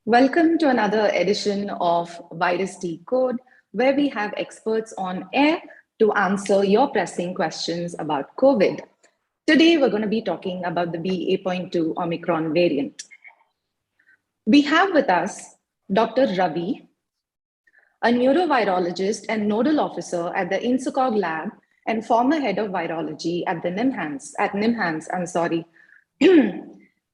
Welcome to another edition of Virus Decode, where we have experts on air to answer your pressing questions about COVID. Today, we're going to be talking about the BA.2 Omicron variant. We have with us Dr. Ravi, a neurovirologist and nodal officer at the INSUCOG lab and former head of virology at NIMHANS.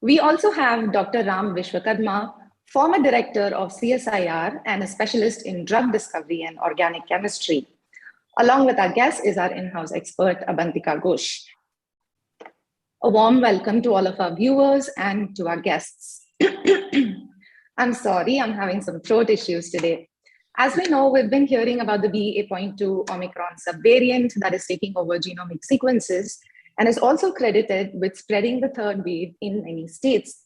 We also have Dr. Ram Vishwakarma, former director of CSIR and a specialist in drug discovery and organic chemistry. Along with our guest is our in-house expert, Abantika Ghosh. A warm welcome to all of our viewers and to our guests. I'm sorry, I'm having some throat issues today. As we know, we've been hearing about the BA.2 Omicron subvariant that is taking over genomic sequences and is also credited with spreading the third wave in many states.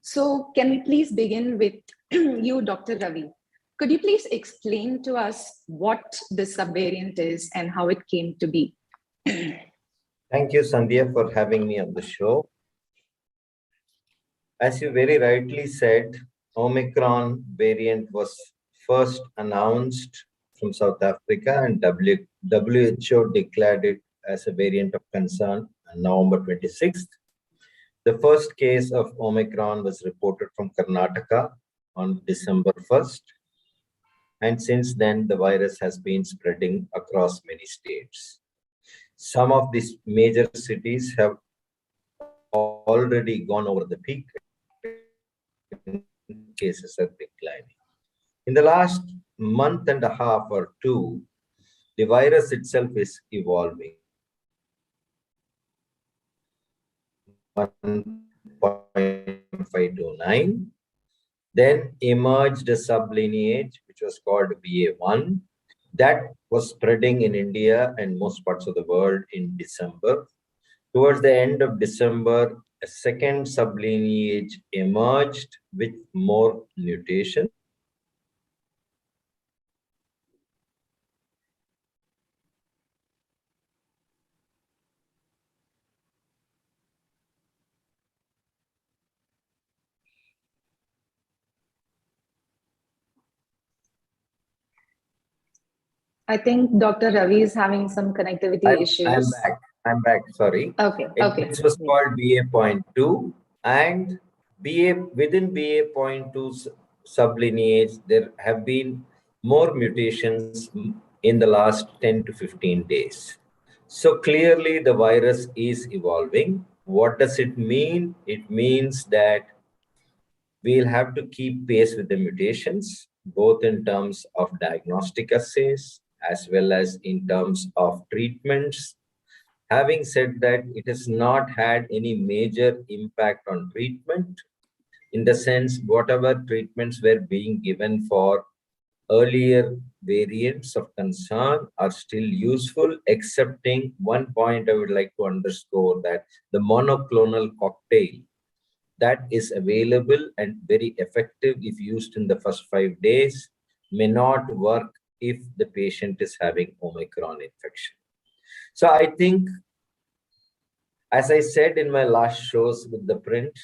So can we please begin with you, Dr. Ravi? Could you please explain to us what this subvariant is and how it came to be? Thank you, Sandhya, for having me on the show. As you very rightly said, Omicron variant was first announced from South Africa and WHO declared it as a variant of concern on November 26th. The first case of Omicron was reported from Karnataka on December 1st. And since then, the virus has been spreading across many states. Some of these major cities have already gone over the peak. Cases are declining. In the last month and a half or two, the virus itself is evolving. 1.529, then emerged a sublineage which was called BA.1 that was spreading in India and most parts of the world in December. Towards the end of December, a second sublineage emerged with more mutations. I think Dr. Ravi is having some connectivity issues. I'm back, sorry. Okay. This was called BA.2 and within BA.2's sublineage, there have been more mutations in the last 10 to 15 days. So clearly the virus is evolving. What does it mean? It means that we'll have to keep pace with the mutations, both in terms of diagnostic assays as well as in terms of treatments. Having said that, it has not had any major impact on treatment, in the sense whatever treatments were being given for earlier variants of concern are still useful, excepting one point I would like to underscore, that the monoclonal cocktail that is available and very effective if used in the first 5 days may not work if the patient is having Omicron infection. So I think, as I said in my last shows with ThePrint,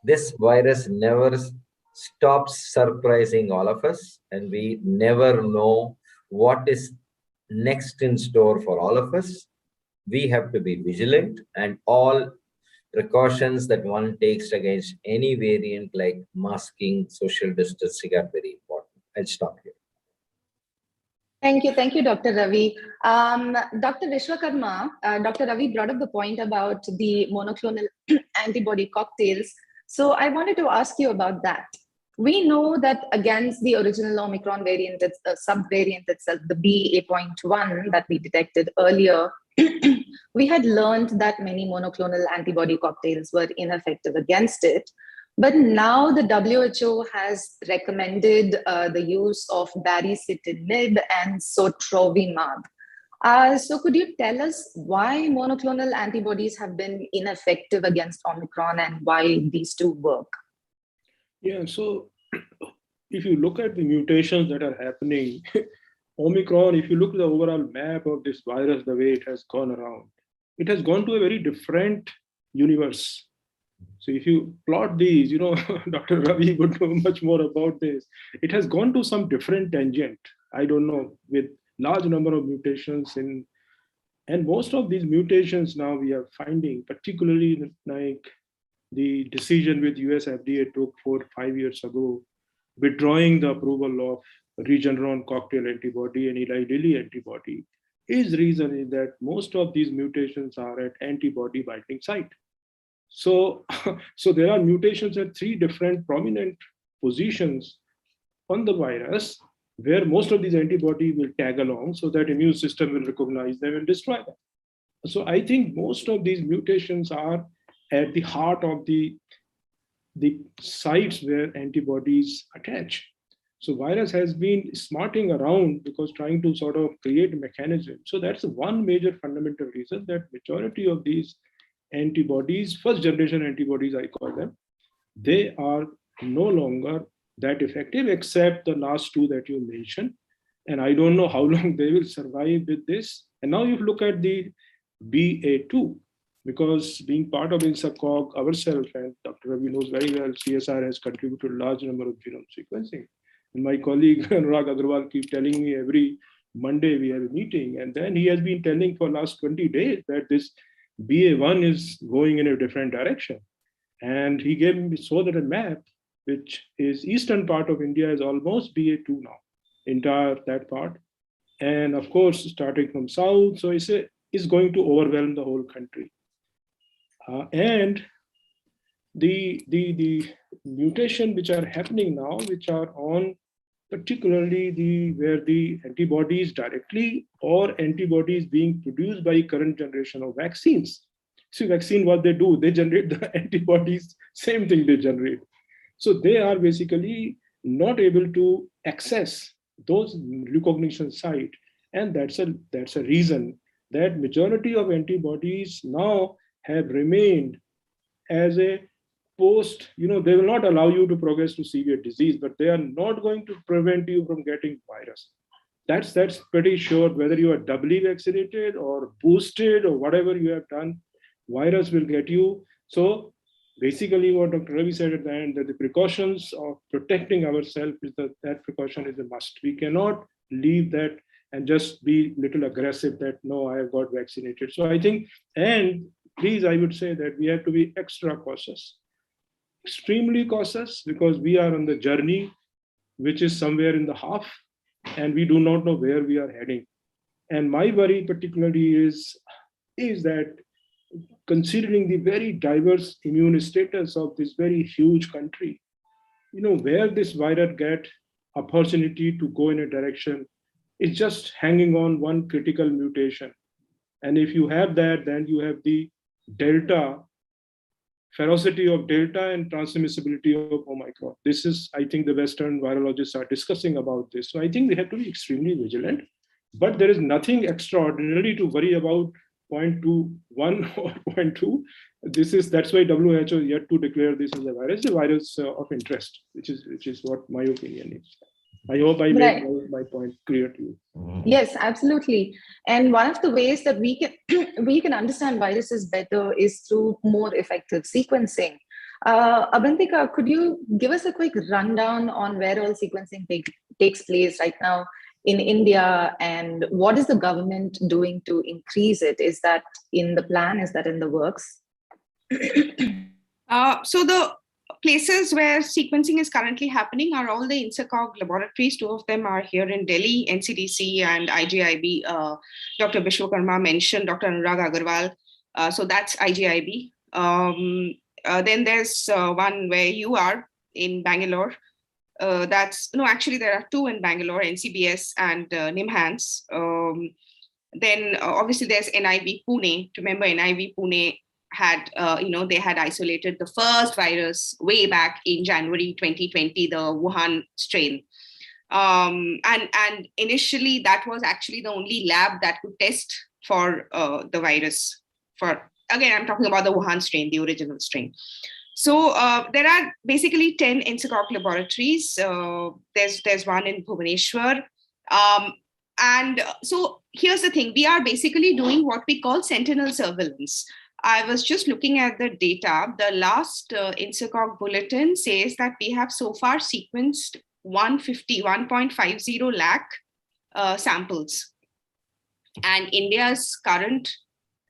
this virus never stops surprising all of us, and we never know what is next in store for all of us. We have to be vigilant, and all precautions that one takes against any variant like masking, social distancing are very important. I'll stop here. Thank you, Dr. Ravi. Dr. Vishwakarma, Dr. Ravi brought up the point about the monoclonal antibody cocktails. So I wanted to ask you about that. We know that against the original Omicron variant, it's a subvariant itself, the BA.1 that we detected earlier, we had learned that many monoclonal antibody cocktails were ineffective against it. But now the WHO has recommended the use of baricitinib and sotrovimab. So could you tell us why monoclonal antibodies have been ineffective against Omicron and why these two work? Yeah, so if you look at the mutations that are happening, Omicron, if you look at the overall map of this virus, the way it has gone around, it has gone to a very different universe. So if you plot these, Dr. Ravi would know much more about this. It has gone to some different tangent. I don't know, with large number of mutations and most of these mutations now we are finding, particularly like the decision with US FDA took 4 5 years ago, withdrawing the approval of Regeneron cocktail antibody and Eli Lilly antibody, is reason is that most of these mutations are at antibody binding site. So, so there are mutations at 3 different prominent positions on the virus where most of these antibody will tag along so that immune system will recognize them and destroy them. So I think most of these mutations are at the heart of the sites where antibodies attach. So virus has been smarting around because trying to sort of create a mechanism. So that's one major fundamental reason that majority of these antibodies, first generation antibodies, I call them, they are no longer that effective except the last two that you mentioned. And I don't know how long they will survive with this. And now you look at the BA.2, because being part of INSACOG ourselves, and Dr. Ravi knows very well, CSR has contributed a large number of genome sequencing. And my colleague Anurag Agarwal keep telling me every Monday we have a meeting. And then he has been telling for last 20 days that this BA1 is going in a different direction. And he gave me so that a map, which is eastern part of India is almost BA2 now, entire that part. And of course, starting from south, so it's going to overwhelm the whole country. And the mutation which are happening now, which are on particularly where the antibodies directly or antibodies being produced by current generation of vaccines. See, vaccine, what they do, they generate the antibodies, same thing they generate. So they are basically not able to access those recognition site. And that's a reason that majority of antibodies now have remained as a post, they will not allow you to progress to severe disease, but they are not going to prevent you from getting virus. That's pretty sure. Whether you are doubly vaccinated or boosted or whatever you have done, virus will get you. So basically what Dr. Ravi said at the end, that the precautions of protecting ourselves is that precaution is a must. We cannot leave that and just be little aggressive that no, I have got vaccinated. So I think, and please, I would say that we have to be extra cautious, extremely cautious, because we are on the journey, which is somewhere in the half, and we do not know where we are heading. And my worry particularly is that considering the very diverse immune status of this very huge country, where this virus get opportunity to go in a direction, it's just hanging on one critical mutation. And if you have that, then you have the Delta, ferocity of Delta and transmissibility of Omicron. This is, I think the Western virologists are discussing about this. So I think we have to be extremely vigilant, but there is nothing extraordinary to worry about 0.21 or 0.2. That's why WHO yet to declare this as a virus of interest, which is what my opinion is. I hope I made my point clear to you. Yes, absolutely. And one of the ways that we can understand viruses better is through more effective sequencing. Abantika, could you give us a quick rundown on where all sequencing takes place right now in India, and what is the government doing to increase it? Is that in the plan? Is that in the works? So the places where sequencing is currently happening are all the INSACOG laboratories. 2 of them are here in Delhi, NCDC and IGIB. Dr. Vishwakarma mentioned Dr. Anurag Agarwal. So that's IGIB. Then there's one where you are in Bangalore. Actually there are 2 in Bangalore, NCBS and NIMHANS. Then obviously there's NIV Pune. Remember NIV Pune had, they had isolated the first virus way back in January 2020, the Wuhan strain. And initially that was actually the only lab that could test for the virus. Again, I'm talking about the Wuhan strain, the original strain. So there are basically 10 INSACOG laboratories. There's one in Bhubaneswar. And so here's the thing, we are basically doing what we call sentinel surveillance. I was just looking at the data. The last INSACOG bulletin says that we have so far sequenced 1.50 lakh samples. And India's current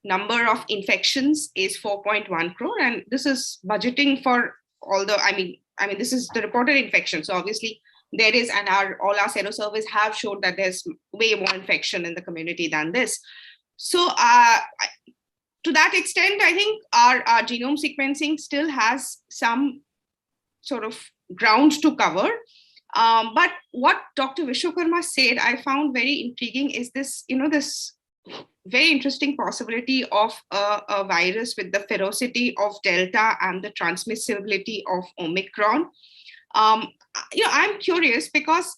number of infections is 4.1 crore. And this is budgeting for all the, I mean, this is the reported infection. So obviously there is, and all our sero surveys have showed that there's way more infection in the community than this. So to that extent, I think our genome sequencing still has some sort of ground to cover. But what Dr. Vishwakarma said, I found very intriguing is this, this very interesting possibility of a virus with the ferocity of Delta and the transmissibility of Omicron. I'm curious because,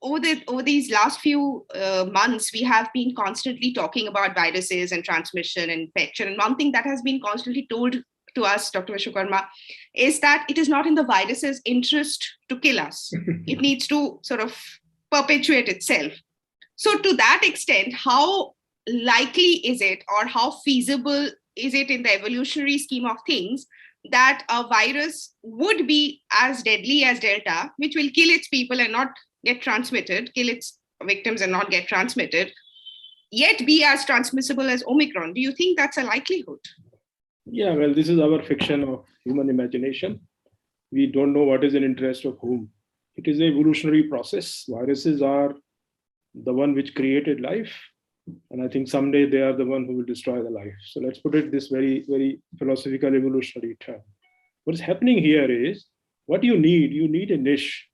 over these last few months, we have been constantly talking about viruses and transmission and infection. And one thing that has been constantly told to us, Dr. Vishwakarma, is that it is not in the virus's interest to kill us. It needs to sort of perpetuate itself. So to that extent, how likely is it, or how feasible is it in the evolutionary scheme of things, that a virus would be as deadly as Delta, which will kill its people and not get transmitted, kill its victims and not get transmitted, yet be as transmissible as Omicron? Do you think that's a likelihood? Yeah, well, this is our fiction of human imagination. We don't know what is in interest of whom. It is an evolutionary process. Viruses are the one which created life. And I think someday they are the one who will destroy the life. So let's put it this very, very philosophical evolutionary term. What's happening here is, what you need a niche.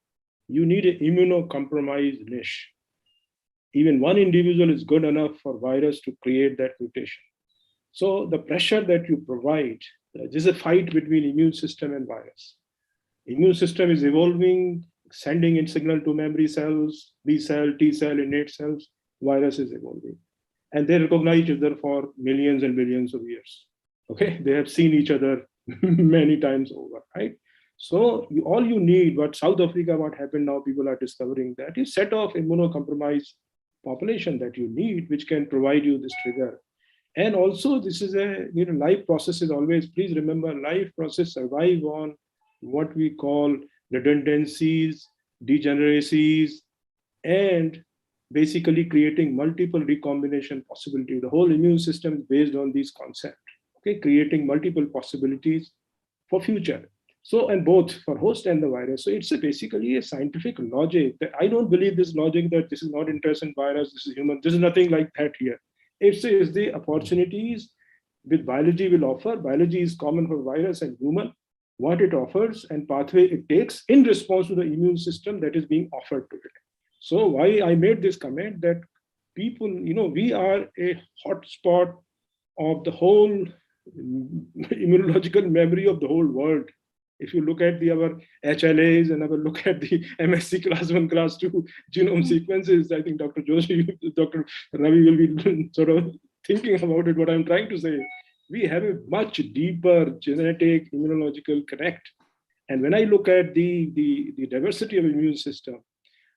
You need an immunocompromised niche. Even one individual is good enough for virus to create that mutation. So the pressure that you provide, this is a fight between immune system and virus. Immune system is evolving, sending in signal to memory cells, B cell, T cell, innate cells. Virus is evolving. And they recognize each other for millions and billions of years. Okay, they have seen each other many times over, right? So all you need, what South Africa, what happened now, people are discovering that is set of immunocompromised population that you need, which can provide you this trigger. And also this is a, life process is always, please remember, life process survive on what we call redundancies, degeneracies, and basically creating multiple recombination possibility. The whole immune system is based on these concepts, okay, creating multiple possibilities for future. So, and both for host and the virus. So it's basically a scientific logic. That I don't believe this logic that this is not interest in virus, this is human. This is nothing like that here. It's the opportunities with biology will offer. Biology is common for virus and human. What it offers and pathway it takes in response to the immune system that is being offered to it. So why I made this comment that people, we are a hotspot of the whole immunological memory of the whole world. If you look at our HLAs and look at the MSc class 1, class 2 genome sequences, I think Dr. Joshi, Dr. Ravi will be sort of thinking about it. What I'm trying to say, we have a much deeper genetic immunological connect. And when I look at the diversity of immune system,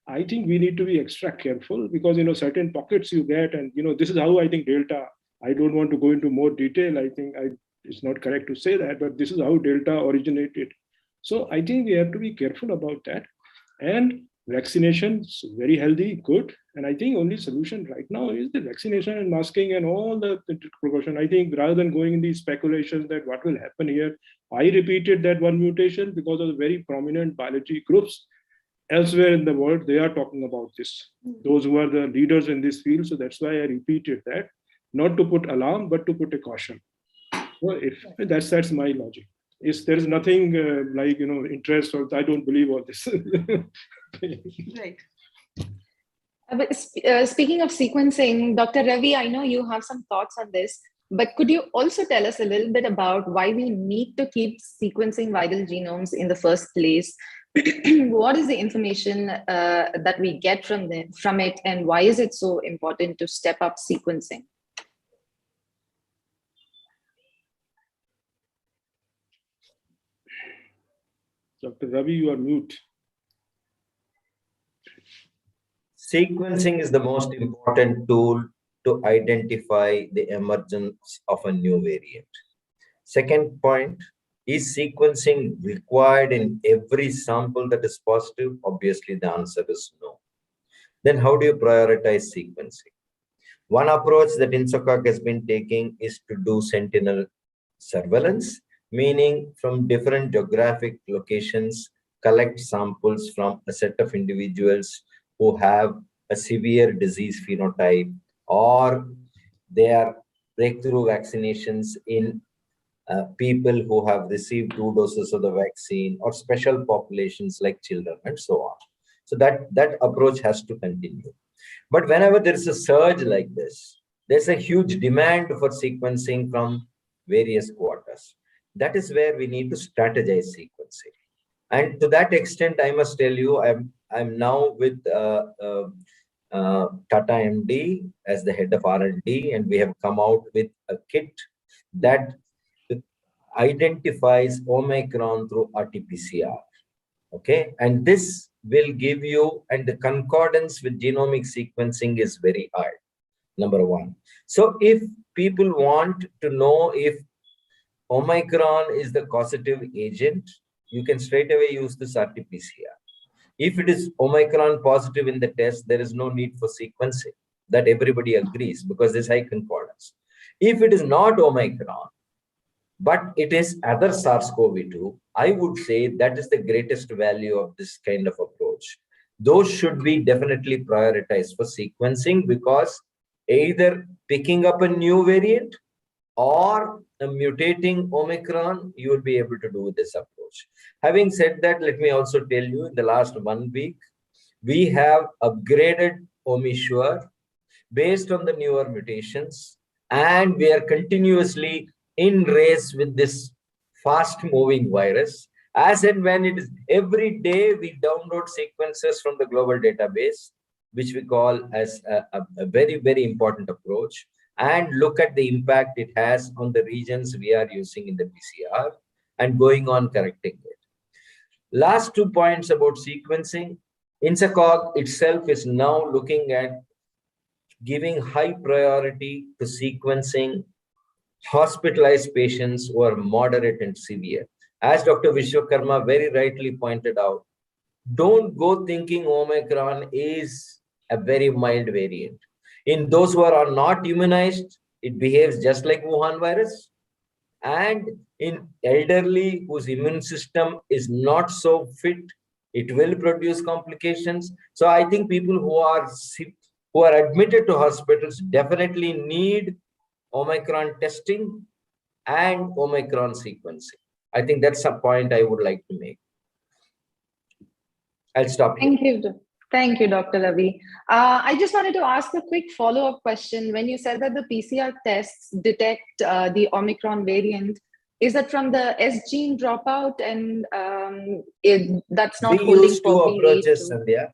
I think we need to be extra careful because, certain pockets you get, and, this is how I think Delta, I don't want to go into more detail. I think it's not correct to say that, but this is how Delta originated. So I think we have to be careful about that. And vaccination is very healthy, good. And I think only solution right now is the vaccination and masking and all the precaution. I think rather than going in these speculations that what will happen here, I repeated that one mutation because of the very prominent biology groups elsewhere in the world, they are talking about this. Those who are the leaders in this field. So that's why I repeated that, not to put alarm, but to put a caution. Well, that's my logic. There is nothing like interest, or I don't believe all this. Right. But speaking of sequencing, Dr. Ravi, I know you have some thoughts on this, but could you also tell us a little bit about why we need to keep sequencing viral genomes in the first place? What is the information that we get from it, and why is it so important to step up sequencing? Dr. Ravi, you are mute. Sequencing is the most important tool to identify the emergence of a new variant. Second point, is sequencing required in every sample that is positive? Obviously, the answer is no. Then how do you prioritize sequencing? One approach that INSACOG has been taking is to do sentinel surveillance, meaning from different geographic locations, collect samples from a set of individuals who have a severe disease phenotype, or they are breakthrough vaccinations in people who have received 2 doses of the vaccine, or special populations like children, and so on. So that approach has to continue. But whenever there is a surge like this, there's a huge demand for sequencing from various quarters. That is where we need to strategize sequencing. And to that extent, I must tell you, I'm now with Tata MD as the head of R&D, and we have come out with a kit that identifies Omicron through RT-PCR. Okay, and this will give you, and the concordance with genomic sequencing is very high, number one. So if people want to know if Omicron is the causative agent, you can straight away use this RT-PCR. If it is Omicron positive in the test, there is no need for sequencing. That everybody agrees, because there's high concordance. If it is not Omicron, but it is other SARS-CoV-2, I would say that is the greatest value of this kind of approach. Those should be definitely prioritized for sequencing, because either picking up a new variant or a mutating Omicron, you will be able to do this approach. Having said that, let me also tell you, in the last 1 week, we have upgraded Omicron based on the newer mutations, and we are continuously in race with this fast moving virus. As and when it is, every day we download sequences from the global database, which we call as a very, very important approach, and look at the impact it has on the regions we are using in the PCR, and going on correcting it. Last 2 points about sequencing. INSACOG itself is now looking at giving high priority to sequencing hospitalized patients who are moderate and severe. As Dr. Vishwakarma very rightly pointed out, don't go thinking Omicron is a very mild variant. In those who are not immunized, it behaves just like Wuhan virus. And in elderly whose immune system is not so fit, it will produce complications. So I think people who are sick, who are admitted to hospitals, definitely need Omicron testing and Omicron sequencing. I think that's a point I would like to make. I'll stop here. Thank you. Thank you, Dr. Ravi. I just wanted to ask a quick follow-up question. When you said that the PCR tests detect the Omicron variant, is that from the S gene dropout, and that's not we use 2 approaches, BA.2?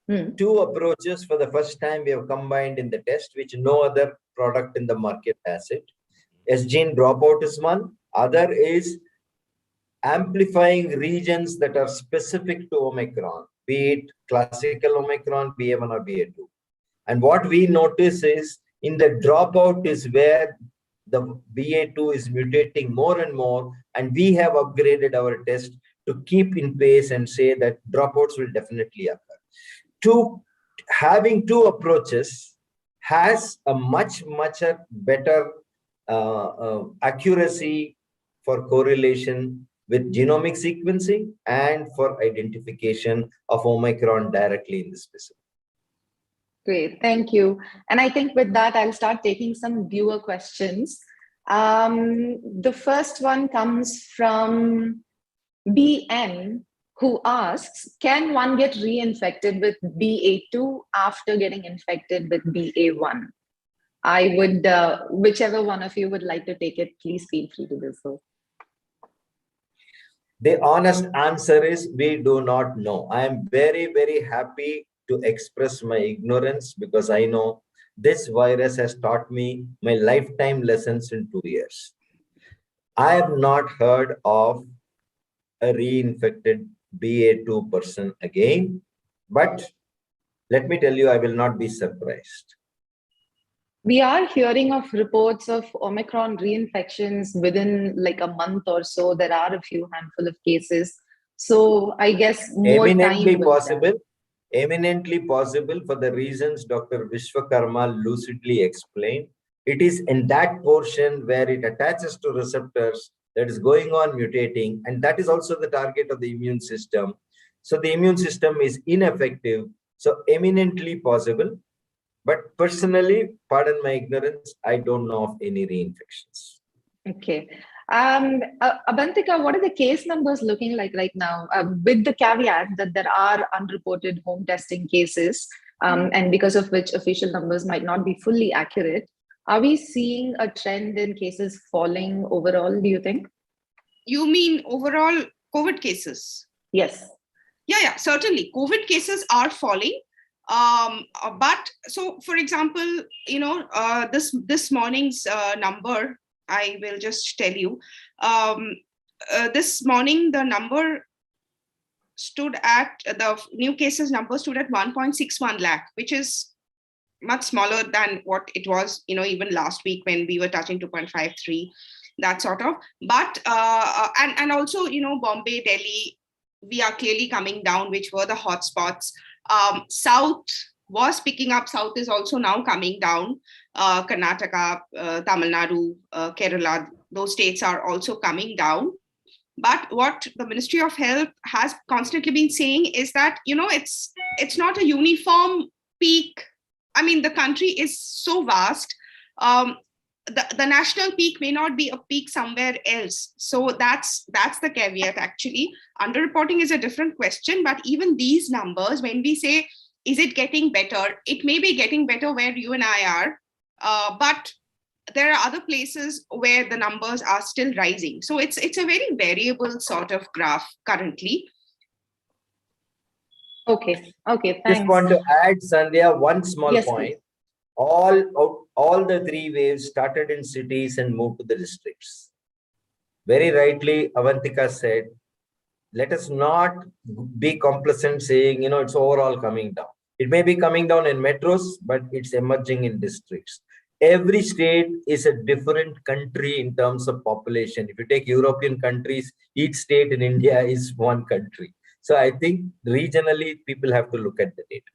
Sandhya. 2 approaches. For the first time, we have combined in the test, which no other product in the market has it. S gene dropout is one. Other is amplifying regions that are specific to Omicron, be it classical Omicron, BA.1 or BA.2. And what we notice is, in the dropout is where the BA.2 is mutating more and more, and we have upgraded our test to keep in pace and say that dropouts will definitely occur. Having 2 approaches has a much better accuracy for correlation with genomic sequencing and for identification of Omicron directly in the specimen. Great, thank you. And I think with that, I'll start taking some viewer questions. The first one comes from BN, who asks, can one get reinfected with BA.2 after getting infected with BA.1? I would, whichever one of you would like to take it, please feel free to do so. The honest answer is we do not know. I am very happy to express my ignorance, because I know this virus has taught me my lifetime lessons in 2 years. I have not heard of a reinfected BA.2 person again, but let me tell you, I will not be surprised. We are hearing of reports of Omicron reinfections within like a month or so. There are a few handful of cases. So I guess more time will tell. Eminently possible for the reasons Dr. Vishwakarma lucidly explained. It is in that portion where it attaches to receptors that is going on mutating, and that is also the target of the immune system. So the immune system is ineffective. So eminently possible. But personally, pardon my ignorance, I don't know of any reinfections. Okay. Abantika, what are the case numbers looking like right now? With the caveat that there are unreported home testing cases, and because of which official numbers might not be fully accurate. Are we seeing a trend in cases falling overall, do you think? You mean overall COVID cases? Yes. Yeah, certainly. COVID cases are falling. But so, for example, this morning's number, I will just tell you. This morning, the new cases number stood at 1.61 lakh, which is much smaller than what it was, even last week when we were touching 2.53, that sort of. But and also, Bombay, Delhi, we are clearly coming down, which were the hotspots. South was picking up. South is also now coming down. Karnataka, Tamil Nadu, Kerala, those states are also coming down. But what the Ministry of Health has constantly been saying is that, it's not a uniform peak. I mean, the country is so vast. The national peak may not be a peak somewhere else. So that's the caveat, actually. Underreporting is a different question, but even these numbers, when we say, is it getting better? It may be getting better where you and I are, but there are other places where the numbers are still rising. So it's a very variable sort of graph currently. Okay, thanks. Just want to add, Sandhya, one small point. Please. All the three waves started in cities and moved to the districts. Very rightly, Abantika said, let us not be complacent saying, it's overall coming down. It may be coming down in metros, but it's emerging in districts. Every state is a different country in terms of population. If you take European countries, each state in India is one country. So I think regionally, people have to look at the data.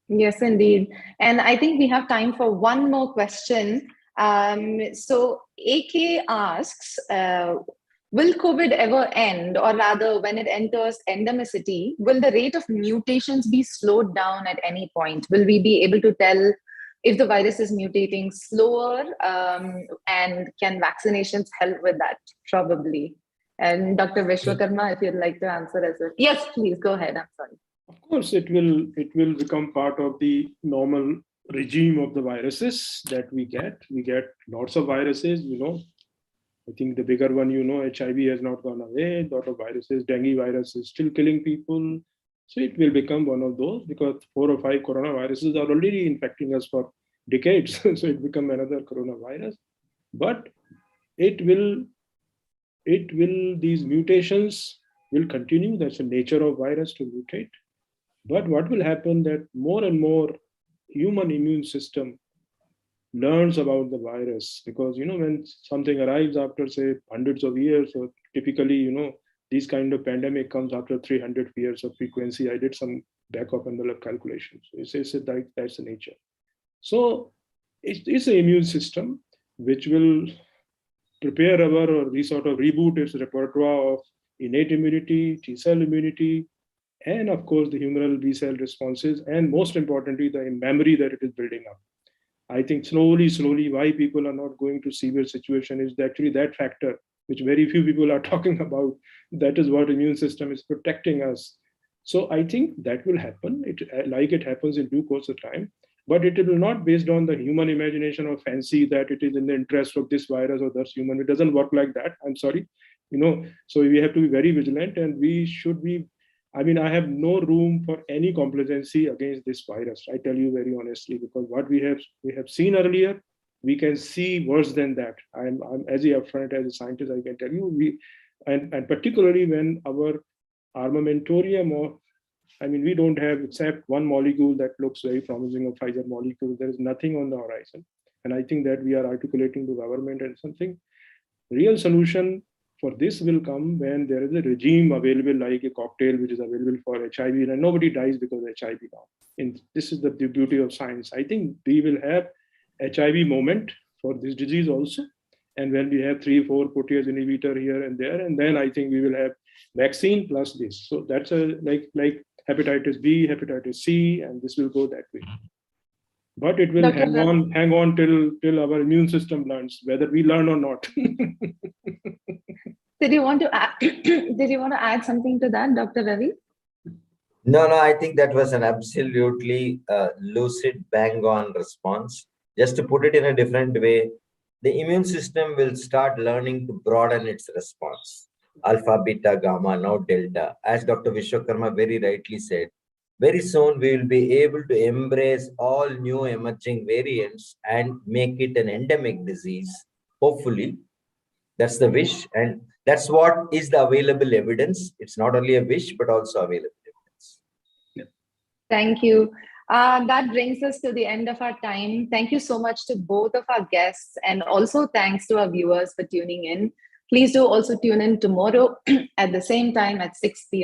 Yes, indeed. And I think we have time for one more question. So AK asks, will COVID ever end? Or rather, when it enters endemicity, will the rate of mutations be slowed down at any point? Will we be able to tell if the virus is mutating slower? And can vaccinations help with that? Probably. And Dr. Vishwakarma, if you'd like to answer as well. Yes, please go ahead. I'm sorry. Of course, it will become part of the normal regime of the viruses that we get. We get lots of viruses, I think the bigger one, HIV has not gone away. A lot of viruses, dengue virus is still killing people. So it will become one of those because 4 or 5 coronaviruses are already infecting us for decades. So it become another coronavirus. But these mutations will continue. That's the nature of virus to mutate. But what will happen that more and more human immune system learns about the virus, because when something arrives after say hundreds of years, or typically this kind of pandemic comes after 300 years of frequency. I did some back of envelope calculations. It says that that's the nature. So it's an immune system which will prepare or sort of reboot its repertoire of innate immunity, T-cell immunity, and of course the humoral B-cell responses, and most importantly the memory that it is building up. I think slowly why people are not going to severe situation is actually that factor, which very few people are talking about. That is what immune system is protecting us. So I think that will happen. It happens in due course of time, but it will not based on the human imagination or fancy that it is in the interest of this virus or that human. It doesn't work like that. I'm sorry. So we have to be very vigilant, and we should be. I have no room for any complacency against this virus. I tell you very honestly, because what we have seen earlier, we can see worse than that. I'm as upfront as a scientist, I can tell you. And particularly when our armamentarium of I mean, we don't have, except one molecule that looks very promising, a Pfizer molecule. There is nothing on the horizon. And I think that we are articulating to government and something. Real solution for this will come when there is a regime available, like a cocktail which is available for HIV, and nobody dies because of HIV now. And this is the beauty of science. I think we will have HIV moment for this disease also. And when we have 3-4 protease inhibitor here and there, and then I think we will have vaccine plus this. So that's a like hepatitis B, hepatitis C, and this will go that way. But it will Dr. hang on till our immune system learns, whether we learn or not. Did you want to add? Did you want to add something to that, Dr. Ravi? No, I think that was an absolutely lucid, bang-on response. Just to put it in a different way, the immune system will start learning to broaden its response. Alpha, beta, gamma, now delta. As Dr. Vishwakarma very rightly said, very soon we will be able to embrace all new emerging variants and make it an endemic disease. Hopefully, that's the wish, and that's what is the available evidence. It's not only a wish, but also available evidence. Thank you. That brings us to the end of our time. Thank you so much to both of our guests, and also thanks to our viewers for tuning in. Please do also tune in tomorrow at the same time at 6 p.m.